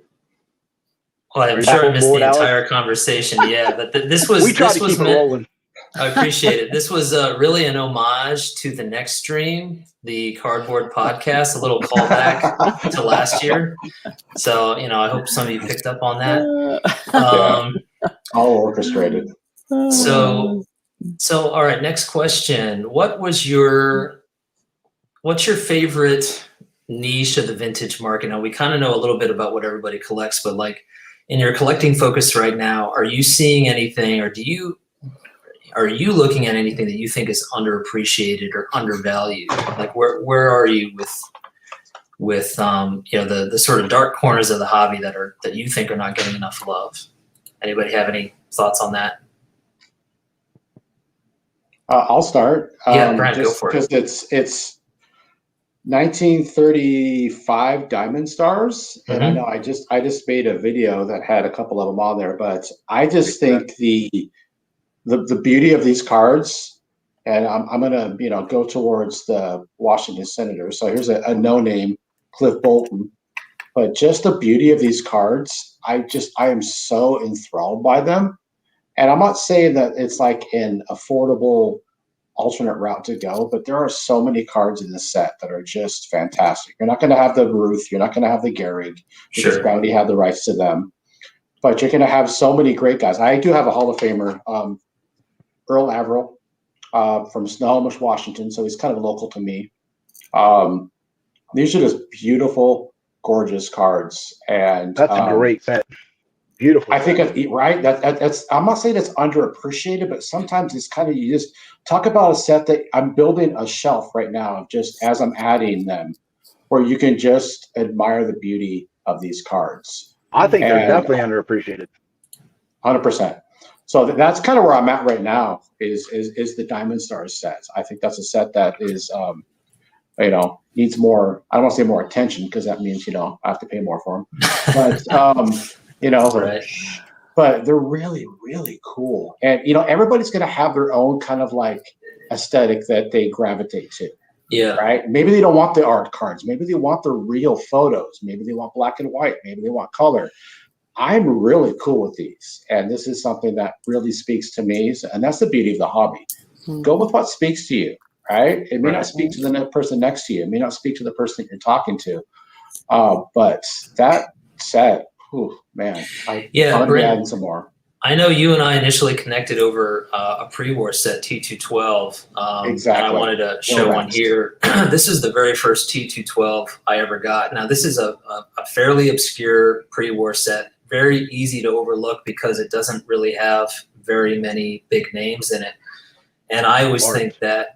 Well, I'm sure I missed the entire conversation. Yeah, but this was we try to keep it rolling. I appreciate it. This was really an homage to the next stream, the Cardboard Podcast, a little callback to last year. So, I hope some of you picked up on that. All orchestrated. So, all right, next question. What's your favorite niche of the vintage market? Now, we kind of know a little bit about what everybody collects, but like in your collecting focus right now, are you seeing anything, or are you looking at anything that you think is underappreciated or undervalued? Like where are you with the sort of dark corners of the hobby that you think are not getting enough love? Anybody have any thoughts on that? I'll start. Yeah, Brent, go for it. Because it's 1935 diamond stars, and I know I just made a video that had a couple of them on there, but I just think the beauty of these cards, and I'm gonna go towards the Washington Senators. So here's a no name, Cliff Bolton, but just the beauty of these cards, I am so enthralled by them. And I'm not saying that it's like an affordable alternate route to go, but there are so many cards in this set that are just fantastic. You're not going to have the Ruth, you're not going to have the Gehrig, because Gaudy had the rights to them. but you're going to have so many great guys. I do have a Hall of Famer, Earl Averill from Snohomish, Washington. So he's kind of local to me. These are just beautiful, gorgeous cards. And That's a great set. Beautiful. I think, right? That's, I'm not saying it's underappreciated, but sometimes it's kind of, you just talk about a set that I'm building a shelf right now, just as I'm adding them, where you can just admire the beauty of these cards. I think they're definitely underappreciated. 100%. So that's kind of where I'm at right now is the Diamond Stars sets. I think that's a set that is, needs more, I don't want to say more attention because that means, I have to pay more for them. But, Right. but they're really, really cool. And, everybody's going to have their own kind of like aesthetic that they gravitate to. Yeah. Right. Maybe they don't want the art cards. Maybe they want the real photos. Maybe they want black and white. Maybe they want color. I'm really cool with these. And this is something that really speaks to me. And that's the beauty of the hobby. Go with what speaks to you. Right. It may not speak to the person next to you. It may not speak to the person that you're talking to. But that said, man, I'm adding some more. I know you and I initially connected over a pre-war set T212. Exactly. And I wanted to show one here. This is the very first T212 I ever got. Now, this is a fairly obscure pre-war set, very easy to overlook because it doesn't really have very many big names in it. And I always think that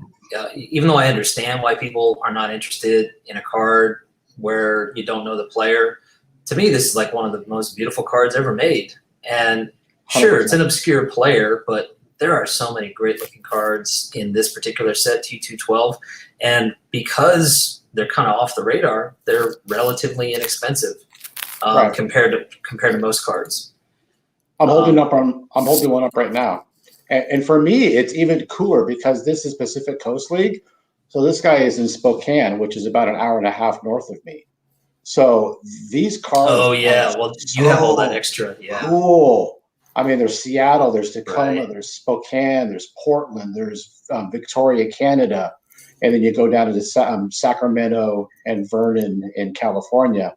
even though I understand why people are not interested in a card where you don't know the player, to me, this is like one of the most beautiful cards ever made. And sure, 100%. It's an obscure player, but there are so many great looking cards in this particular set, T212. And because they're kind of off the radar, they're relatively inexpensive compared to most cards. I'm holding one up right now. And for me, it's even cooler because this is Pacific Coast League. So this guy is in Spokane, which is about an hour and a half north of me. So these cards. Oh yeah, well you have all that extra. Yeah. Cool. I mean, there's Seattle, there's Tacoma, there's Spokane, there's Portland, there's Victoria, Canada, and then you go down to Sacramento and Vernon in California.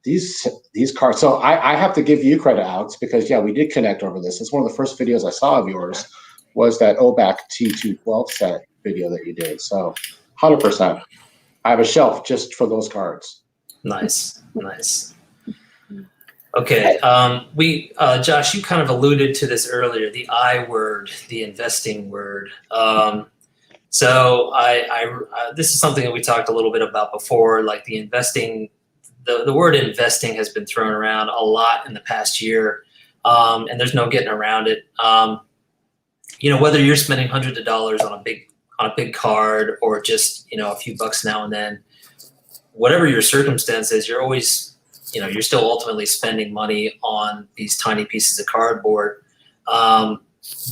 These cards. So I have to give you credit, Alex, because we did connect over this. It's one of the first videos I saw of yours was that OBAC T212 set video that you did. So 100%. I have a shelf just for those cards. Nice. Okay, Josh, you kind of alluded to this earlier, the I word, the investing word. So this is something that we talked a little bit about before, like the investing, the word investing has been thrown around a lot in the past year, and there's no getting around it. Whether you're spending hundreds of dollars on a big card or just, a few bucks now and then, whatever your circumstance is, you're always, you're still ultimately spending money on these tiny pieces of cardboard.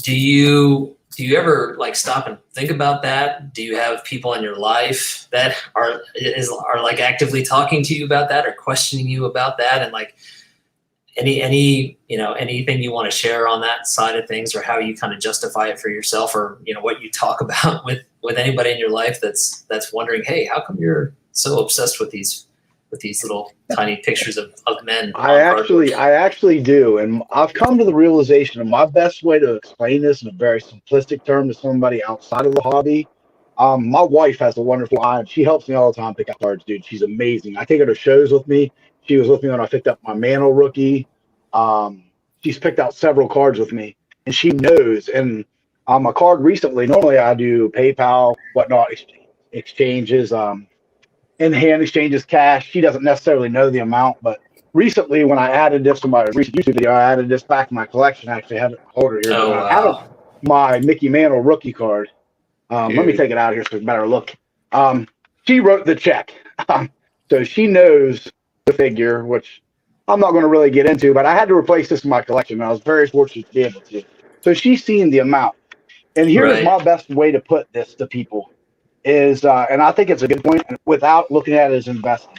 Do you ever like stop and think about that? Do you have people in your life that are like actively talking to you about that or questioning you about that? And like anything you want to share on that side of things, or how you kind of justify it for yourself, or what you talk about with anybody in your life that's wondering, hey, how come you're so obsessed with these little tiny pictures of men? I actually do, and I've come to the realization of my best way to explain this in a very simplistic term to somebody outside of the hobby. My wife has a wonderful eye, and she helps me all the time pick out cards, dude. She's amazing. I take her to shows with me. She was with me when I picked up my Mantle rookie. She's picked out several cards with me, and she knows. And on my card recently, normally I do PayPal, whatnot, exchanges, in-hand exchanges, cash. She doesn't necessarily know the amount, but recently when I added this to my recent YouTube video, I added this back to my collection. I actually have it holder here. Oh, wow. I added my Mickey Mantle rookie card. Let me take it out here so it's better look. She wrote the check. So she knows the figure, which I'm not going to really get into, but I had to replace this in my collection, and I was very fortunate to be able to. So she's seen the amount. And here's my best way to put this to people is, and I think it's a good point, without looking at it as investing.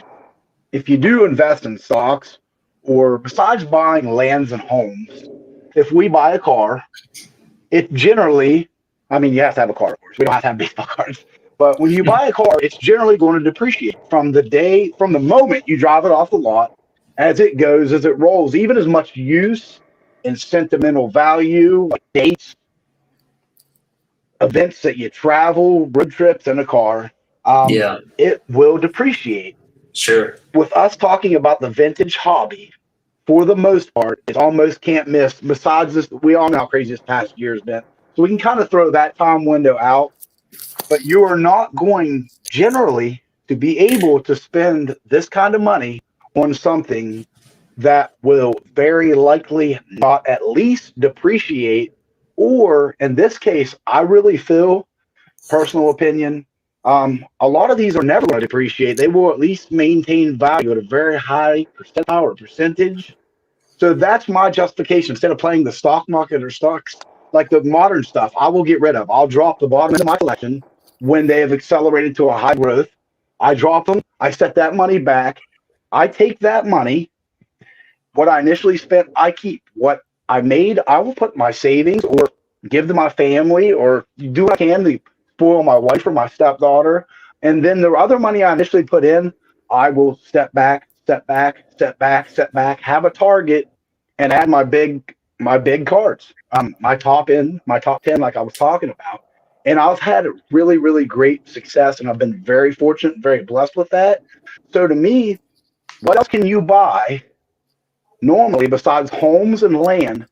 If you do invest in stocks, or besides buying lands and homes, if we buy a car, it generally, you have to have a car, of course. We don't have to have baseball cards. But when you buy a car, it's generally going to depreciate from the moment you drive it off the lot as it goes, as it rolls, even as much use and sentimental value, like dates, events that you travel, road trips in a car, Yeah, it will depreciate. sure. With us talking about the vintage hobby, for the most part, it almost can't miss. Besides this, we all know how crazy this past year has been. So we can kind of throw that time window out, but you are not going generally to be able to spend this kind of money on something that will very likely not at least depreciate, or in this case, I really feel, personal opinion, a lot of these are never going to depreciate. They will at least maintain value at a very high percentile or percentage. So that's my justification. Instead of playing the stock market or stocks, like the modern stuff, I will get rid of. I'll drop the bottom of my collection when they have accelerated to a high growth. I drop them. I set that money back. I take that money, what I initially spent, I keep. What I made, I will put my savings or give to my family or do what I can to spoil my wife or my stepdaughter. And then the other money I initially put in, I will step back, step back, step back, step back, have a target, and add my big cards, my top 10, like I was talking about. And I've had really, really great success, and I've been very fortunate, very blessed with that. So to me, what else can you buy normally besides homes and land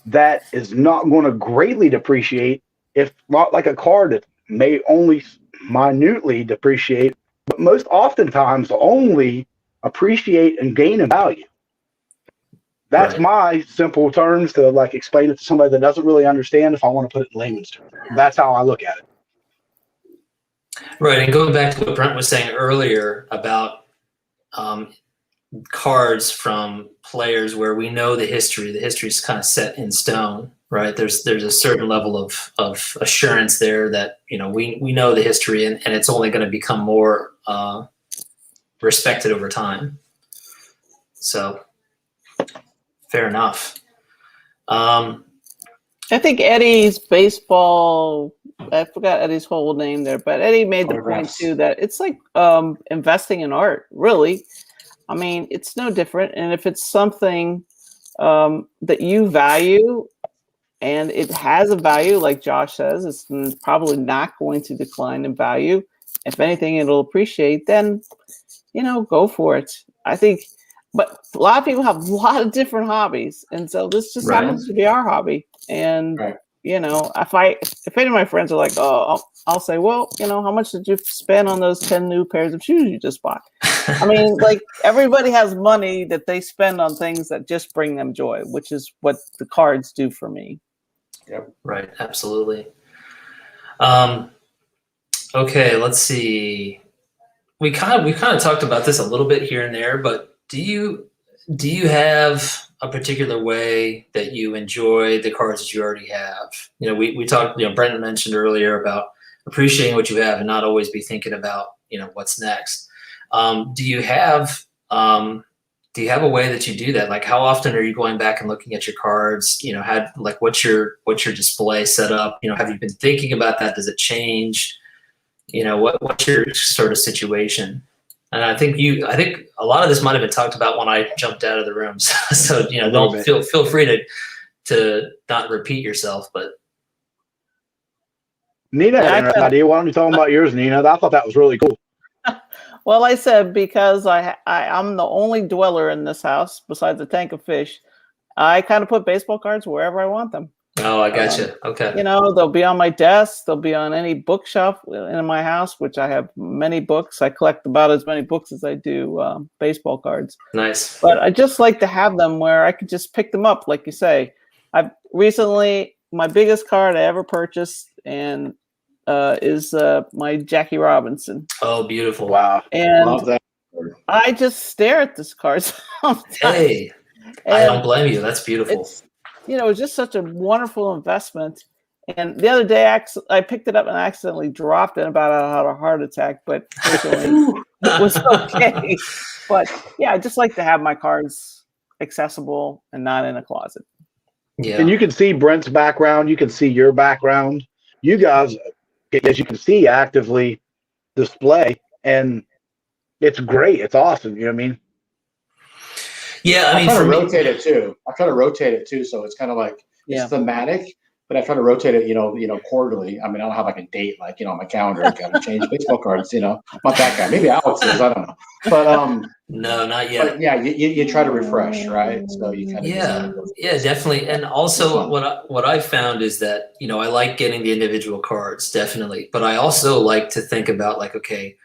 that is not going to greatly depreciate, if not like a car that may only minutely depreciate, but most oftentimes only appreciate and gain in value? That's Right. my simple terms to like explain it to somebody that doesn't really understand, if I want to put it in layman's terms. That's how I look at it. Right. And going back to what Brent was saying earlier about cards from players where we know the history is kind of set in stone, right? There's a certain level of assurance there that, we know the history, and it's only going to become more respected over time. So fair enough. I think Eddie's baseball, I forgot Eddie's whole name there, but Eddie made the point too that it's like investing in art, really. I mean, it's no different. And if it's something that you value and it has a value, like Josh says, it's probably not going to decline in value. If anything, it'll appreciate, then, go for it. I think, but a lot of people have a lot of different hobbies. And so this just happens to be our hobby. And, if any of my friends are like, oh, I'll say, well, how much did you spend on those 10 new pairs of shoes you just bought? I mean, like, everybody has money that they spend on things that just bring them joy, which is what the cards do for me. Yep. Right. Absolutely. Okay. Let's see. We kind of talked about this a little bit here and there, but do you have a particular way that you enjoy the cards that you already have? We talked, Brent mentioned earlier about appreciating what you have and not always be thinking about, what's next. Do you have a way that you do that? Like, how often are you going back and looking at your cards? What's your display set up? Have you been thinking about that? Does it change? What's your sort of situation? And I think a lot of this might have been talked about when I jumped out of the room. So don't feel free to not repeat yourself. But Nina had an idea. Why don't you talk about yours, Nina? I thought that was really cool. Well, I said, because I'm the only dweller in this house besides a tank of fish, I kind of put baseball cards wherever I want them. Oh, I gotcha. Okay. They'll be on my desk. They'll be on any bookshelf in my house, which I have many books. I collect about as many books as I do baseball cards. Nice. But I just like to have them where I could just pick them up, like you say. I've recently, my biggest card I ever purchased and is my Jackie Robinson. Oh, beautiful. Wow. And Love that. I just stare at this card sometimes. Hey, I don't blame you. That's beautiful. It's just such a wonderful investment. And the other day, I picked it up and accidentally dropped it and about had a heart attack, but fortunately it was okay. But yeah, I just like to have my cards accessible and not in a closet. Yeah. And you can see Brent's background. You can see your background. You guys, as you can see, actively display, and it's great. It's awesome. You know what I mean? Yeah, I mean, try to for me, rotate it too. I try to rotate it too, so it's kind of like Yeah. it's thematic, but I try to rotate it, quarterly. I mean, I don't have like a date, like on my calendar. I got to change baseball cards. I'm not that guy. Maybe Alex is. I don't know. no, not yet. But yeah, you try to refresh, right? So you kind of Yeah, definitely. And also, what I found is that I like getting the individual cards, definitely, but I also like to think about like, okay,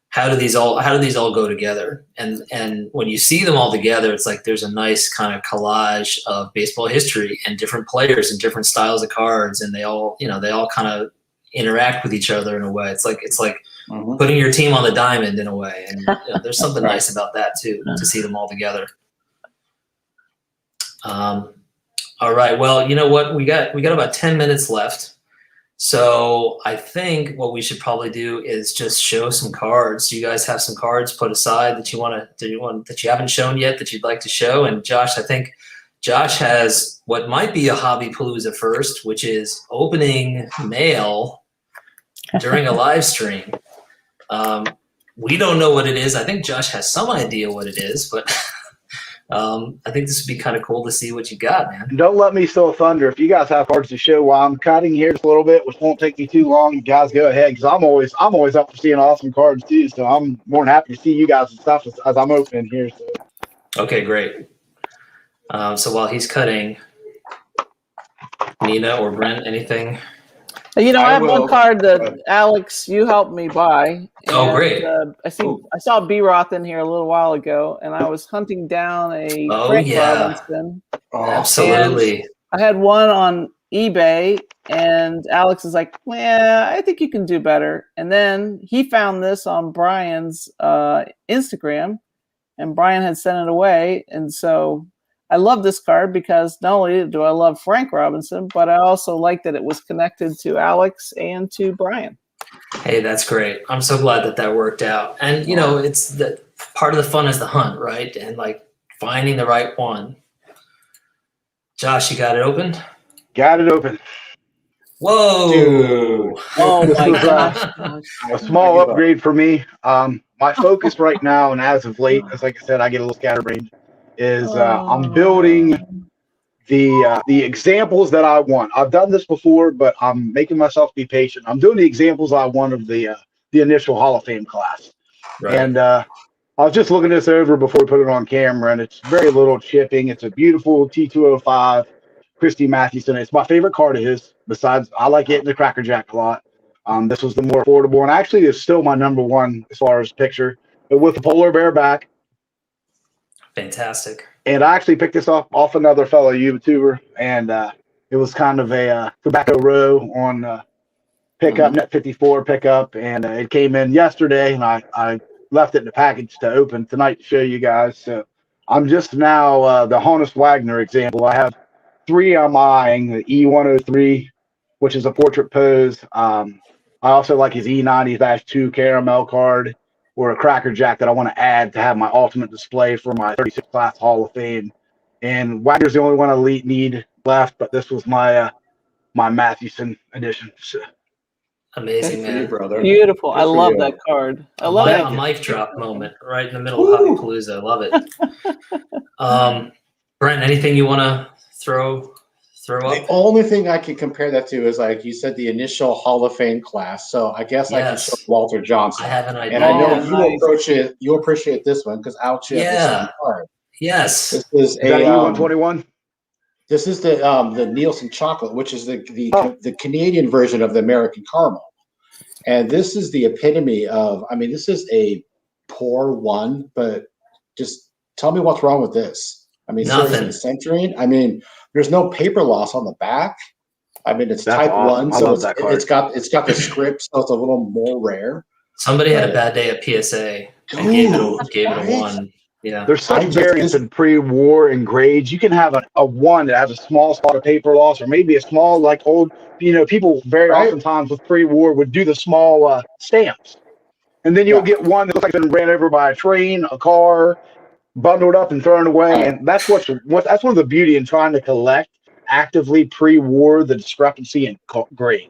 how do these all go together? And when you see them all together, it's like there's a nice kind of collage of baseball history and different players and different styles of cards, and they all kind of interact with each other in a way. It's like putting your team on the diamond in a way, and there's something nice about that too, to see them all together. All right, well, you know what, we got about 10 minutes left, so I think what we should probably do is just show some cards. Do you guys have some cards put aside that that you haven't shown yet that you'd like to show? And Josh, I think Josh has what might be a Hobby Palooza first, which is opening mail during a live stream. We don't know what it is. I think Josh has some idea what it is, but I think this would be kind of cool to see what you got, man. Don't let me steal thunder. If you guys have cards to show while I'm cutting here just a little bit, which won't take me too long, you guys go ahead, because I'm always up for seeing awesome cards too. So I'm more than happy to see you guys and stuff as I'm opening here. So. Okay, great. So while he's cutting, Nina or Brent, anything? I have one card that Alex, you helped me buy. Oh, great! I saw B-Roth in here a little while ago, and I was hunting down a Frank Robinson. Oh, absolutely. I had one on eBay, and Alex is like, "Well, I think you can do better." And then he found this on Brian's Instagram, and Brian had sent it away, and so I love this card because not only do I love Frank Robinson, but I also like that it was connected to Alex and to Brian. Hey, that's great. I'm so glad that worked out. And, it's the part of the fun is the hunt, right? And like finding the right one. Josh, you got it open? Got it open. Whoa. Dude. Oh, my gosh. A small upgrade for me. My focus right now, and as of late, as like I said, I get a little scatterbrained, is I'm building the examples that I want. I've done this before, but I'm making myself be patient. I'm doing the examples I want of the initial Hall of Fame class. Right. And I was just looking this over before we put it on camera, and it's very little chipping. It's a beautiful T205 Christy Mathewson. It's my favorite card of his. Besides, I like getting the Cracker Jack a lot. This was the more affordable, and actually it's still my number one as far as picture, but with the polar bear back. Fantastic. And I actually picked this off another fellow YouTuber, and it was kind of a tobacco row on pickup, Net 54 pickup, and it came in yesterday, and I left it in the package to open tonight to show you guys. So I'm just now the Honus Wagner example. I have 3 I'm eyeing, the E103, which is a portrait pose. I also like his E90-2 caramel card, or a Cracker Jack that I want to add to have my ultimate display for my 36 class Hall of Fame. And Wagner's the only one I need left, but this was my my Mathewson edition. So. Amazing, man. Brother. Beautiful. I love that card. I love it. A mic drop moment right in the middle of Hobby Palooza. I love it. Brent, anything you want to throw up? The only thing I can compare that to is, like you said, the initial Hall of Fame class. So I guess I can show Walter Johnson. I have an idea. And I know you appreciate this one because I'll check this on the card. Yes. This is a E121. This is the Nielsen chocolate, which is the Canadian version of the American caramel. And this is the epitome of, this is a poor one, but just tell me what's wrong with this. Nothing. Centering. There's no paper loss on the back. It's Type 1, so it's got the script, so it's a little more rare. Somebody had a bad day at PSA and gave it a 1. Yeah. There's some variants in pre-war and grades. You can have a 1 that has a small spot of paper loss, or maybe a small, like old, people very oftentimes with pre-war would do the small stamps. And then you'll get one that looks like it's been ran over by a train, a car, bundled up and thrown away. And that's that's one of the beauty in trying to collect actively pre-war, the discrepancy in grades.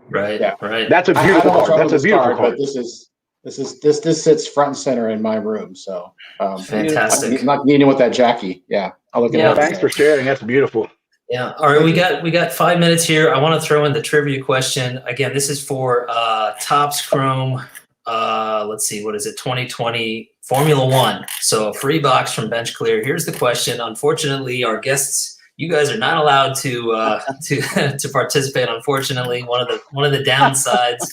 Right. Yeah. Right. That's a beautiful card. That's a beautiful card. But this is This sits front and center in my room. So Fantastic. I'm not needing with that Jackie. Yeah, I'll look at Yeah. it. Thanks for sharing. That's beautiful. Yeah. All right. We got 5 minutes here. I want to throw in the trivia question. Again, this is for Topps Chrome. Let's see. What is it? 2020 Formula One. So a free box from Bench Clear. Here's the question. Unfortunately, our guests, you guys are not allowed to to participate. Unfortunately, one of the downsides.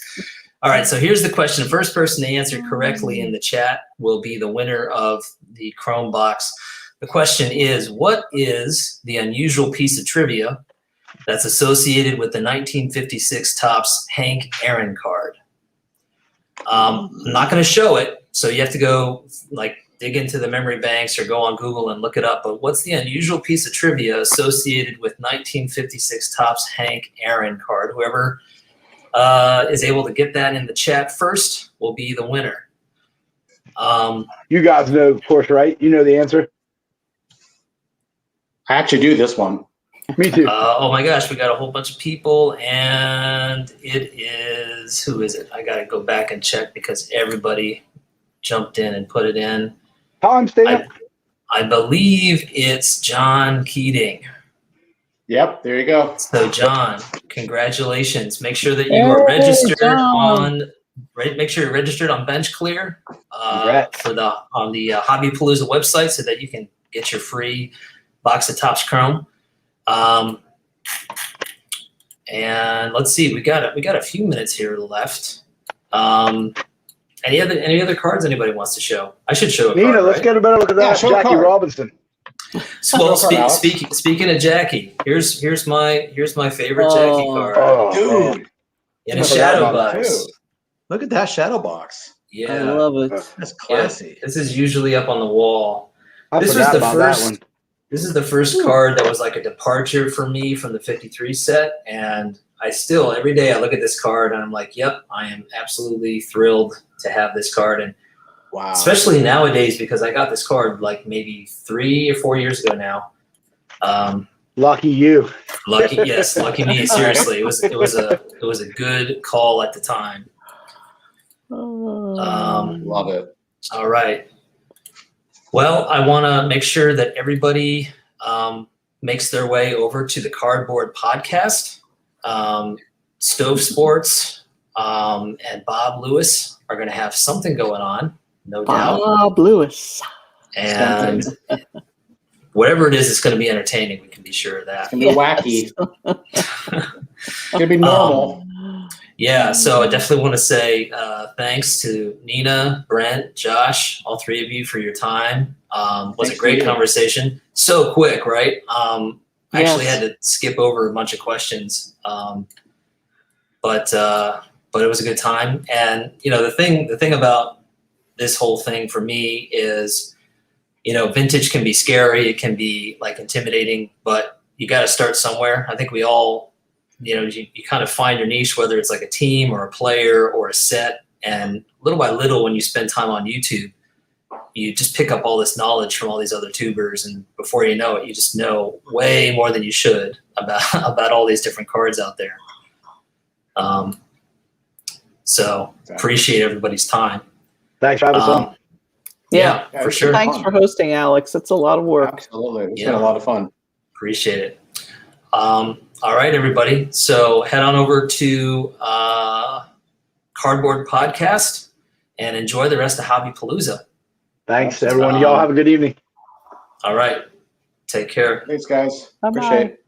All right. So here's the question. The first person to answer correctly in the chat will be the winner of the Chrome box. The question is, what is the unusual piece of trivia that's associated with the 1956 Topps Hank Aaron card? I'm not going to show it, so you have to go dig into the memory banks or go on Google and look it up. But what's the unusual piece of trivia associated with 1956 Topps Hank Aaron card? Whoever is able to get that in the chat first will be the winner. You guys know, of course, right? You know the answer. I actually do this one. Me too. Oh my gosh, we got a whole bunch of people, and it is, who is it? I got to go back and check because everybody jumped in and put it in. Time stamp. I believe it's John Keating. Yep, there you go. So John, congratulations. Make sure that you are Hey, registered John. make sure you're registered on Bench Clear Congrats. on the Hobby Palooza website so that you can get your free box of Topps Chrome. And let's see, we got a few minutes here left. Any other cards anybody wants to show? I should show a Nina, card, let's right? get a better look at Yeah, that. show a Jackie card. Robinson. Well, Show a card, Alex. speaking of Jackie, here's my favorite Jackie card Oh, Dude, man. in I a forgot shadow about that, box. too. Look at that shadow box. Yeah, I love it. That's yeah. classy. This is usually up on the wall. I This was forgot the about first- that one. This is the first card that was like a departure for me from the 53 set, and I still every day I look at this card and I'm like, yep, I am absolutely thrilled to have this card, and Wow. especially nowadays because I got this card like maybe 3 or 4 years ago now. Lucky you. Lucky me. Seriously, it was a good call at the time. Love it. All right. Well, I want to make sure that everybody makes their way over to the Cardboard Podcast. Stove Sports and Bob Lewis are going to have something going on, no doubt. Bob Lewis. And whatever it is, it's going to be entertaining. We can be sure of that. It's going to be wacky. It's going to be normal. Yeah, so I definitely want to say thanks to Nina, Brent, Josh, all three of you for your time. Was Thanks a to great you. conversation. So quick, right? I actually Yes. had to skip over a bunch of questions, but it was a good time. And the thing about this whole thing for me is, vintage can be scary. It can be like intimidating, but you got to start somewhere. I think we all. You kind of find your niche, whether it's like a team or a player or a set. And little by little, when you spend time on YouTube, you just pick up all this knowledge from all these other tubers. And before you know it, you just know way more than you should about all these different cards out there. So appreciate everybody's time. Thanks for having us on. Yeah, Yeah, for it's sure. Thanks for hosting, Alex. It's a lot of work. Absolutely. It's Yeah. been a lot of fun. Appreciate it. All right, everybody. So head on over to Cardboard Podcast and enjoy the rest of Hobby Palooza. Thanks, everyone. Y'all have a good evening. All right. Take care. Thanks, guys. Bye-bye. Appreciate it.